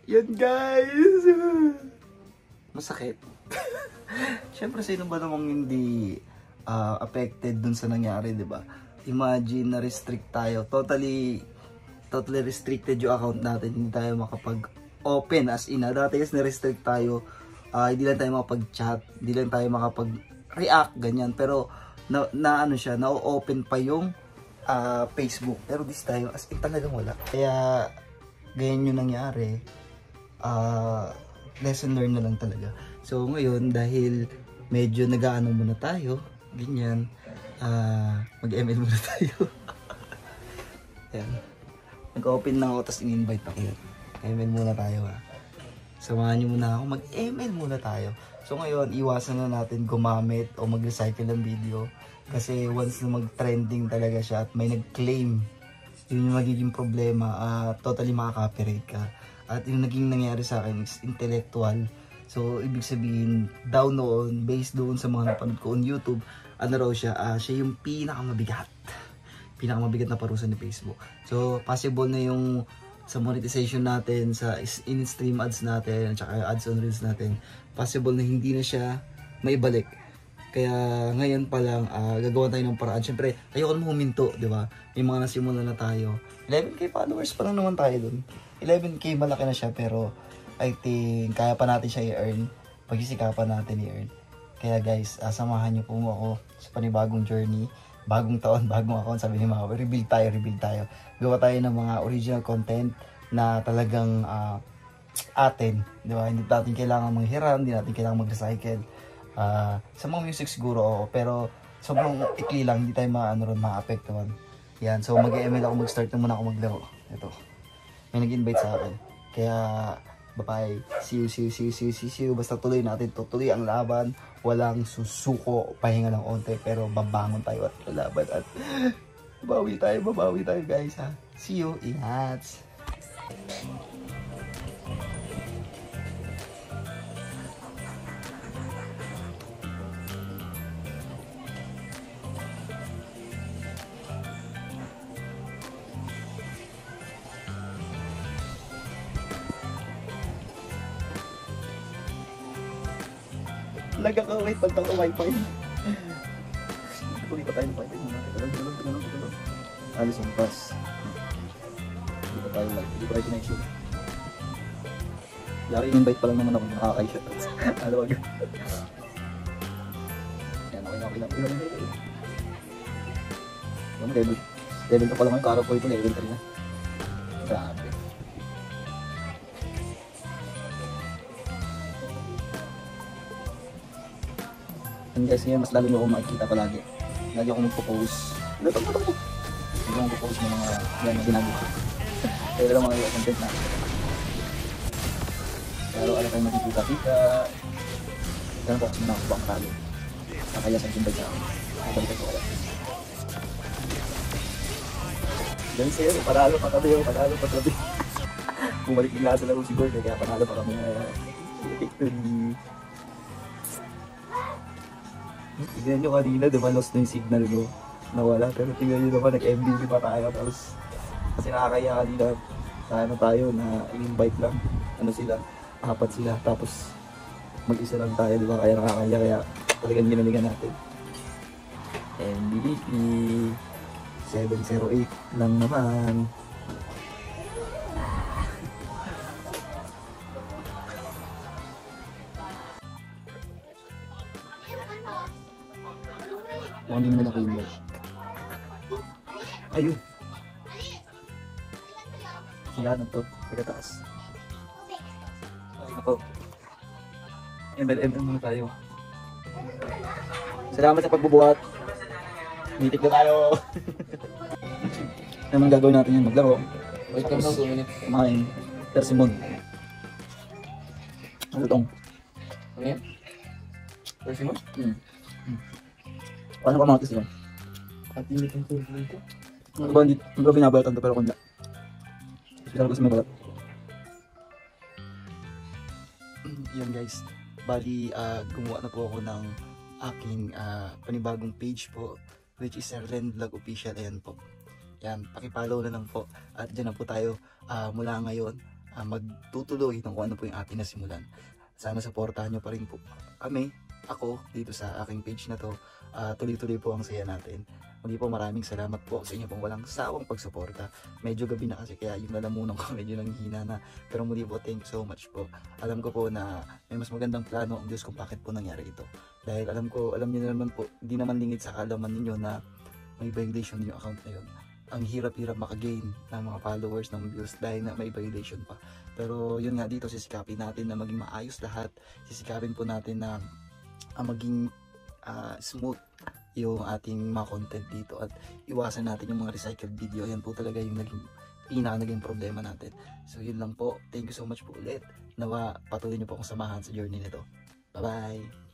Yan guys! Masakit. Siyempre sino ba namang hindi affected dun sa nangyari, di ba? Imagine na restrict tayo. Totally restricted yung account natin. Hindi tayo makapag-open as in. Dati kasi na-restrict tayo. Hindi lang tayo makapag-chat. Hindi lang tayo makapag-react, ganyan. Pero ano siya, na-open pa yung Facebook. Pero this time, as in talagang wala. Kaya, ganyan yung nangyari. Lesson learned na lang talaga. So ngayon, dahil medyo nag-aano muna tayo, ganyan, mag-ML muna tayo. Ayan. Nag-open lang ako, tapos in-invite pa kayo. ML muna tayo ha. Samahan nyo muna ako, mag-ML muna tayo. So ngayon, iwasan na natin gumamit o mag-recycle ng video. Kasi once na mag-trending talaga siya at may nag-claim, yun yung magiging problema, totally makaka-copyright ka. At yung naging nangyari sa akin is intellectual. So, ibig sabihin, down noon, based doon sa mga napanood ko on YouTube, ano raw siya, siya yung pinakamabigat na parusa ni Facebook. So, possible na yung sa monetization natin, sa in-stream ads natin, at saka ads on reels natin, possible na hindi na siya maibalik. Kaya ngayon pa lang, gagawa tayo ng paraan. Siyempre, ayoko na huminto, di ba? May mga nasimulan na tayo. 11k followers pa lang naman tayo dun. 11k malaki na siya, pero I think kaya pa natin siya i-earn. Pagsisikapan natin i-earn. Kaya guys, samahan niyo po ako sa panibagong journey. Bagong taon, bagong account. Sabi ni mga, rebuild tayo. Gawa tayo ng mga original content na talagang atin. Di ba? Hindi natin kailangan manghiram, hindi natin kailangan mag-recycle. Sa mga music siguro, oo. Pero sobrang ikli lang, hindi tayo ma-apektuhan. Yan, so mag-ML ako, mag-start na muna ako maglaro. Ito. May nag-invite sa akin. Kaya, bye-bye. See you. Basta tuloy natin to. Tuloy ang laban. Walang susuko. Pahinga ng onte. Pero babangon tayo at lalaban. At babawi tayo guys ha. See you. Ingat. Nagkakawait pag tayo wifi. Tuloy pa tayo ng wifi. Tulog. Alis ang pass. Hindi pa tayo connection. Yari invite pa lang naman ako nakakaisya. Ano wag. Yan, okay lang. Level 2 pa lang ngayon. Karap ko ito, level 3 na. Grabe. Guys, ngayon mas lalo nyo ako makikita palagi. Lagi ako magpo-post. Lagi ako magpo-post ng mga yan na ginagawa. Kaya lang mga content na. Pero alam kayo makikita-kita. Ganun po kasi muna ako ba ang talo. Kaya sa invite sa akin. Balikan ko kaya. Ganun sa'yo, panalo pa tabi. Bumalik din lahat sa laro siguro. Kaya panalo pa kami. Victory. Tignan nyo kanina, diba lost na yung signal ko. Nawala, pero tignan nyo naman, nag-MVP pa tayo. Tapos, kasi nakakaya kanina, ano tayo, na invite lang. Ano sila, 4 sila. Tapos, mag-isa lang tayo, diba? Kaya nakakaya, kaya talagang ginaligan natin. MVP 708 lang naman. Mukhang hindi mo na kayo. Ayun. Sila na to. Pagkataas. Ako. ML muna tayo. Salamat sa pagbubuhat. Mitik na tayo. Ano naman gagawin natin yan? Maglaro. Wait lang daw 2 minutes. Kumain. Persimmon. Ano itong? Ano yan? Persimmon? Paano ka mga yan? At init ang tulog nito. Ano ba, hindi ko binabalatan ito pero kung na. Siguro kasi may balat. Yan guys, bali gumawa na po ako ng aking panibagong page po, which is Ren Vlog Official. Ayan po. Yan, pakipollow na lang po. At dyan na po tayo mula ngayon. magtutuloy ng kung ano po yung ating nasimulan. Sana supportahan nyo pa rin po ako dito sa aking page na to. Tuloy-tuloy po ang saya natin. Muli po maraming salamat po sa inyo pong walang sawang pagsuporta. Medyo gabi na kasi kaya yung lalamunan ko medyo nanghihina na. Pero muli po, thank you so much po. Alam ko po na may mas magandang plano ang Diyos kung bakit po nangyari ito. Dahil alam niyo na naman po, hindi naman lingid sa kaalaman ninyo na may violation yung account na yun. Ang hirap-hirap makagain ng mga followers, ng views dahil na may violation pa. Pero yun nga, dito sisikapin natin na maging maayos lahat. Sisikapin po natin na maging smooth yung ating mga content dito at iwasan natin yung mga recycled video. Yan po talaga yung naging problema natin. So yun lang po. Thank you so much po ulit. Nawa patuloy niyo po akong samahan sa journey nito. Bye bye!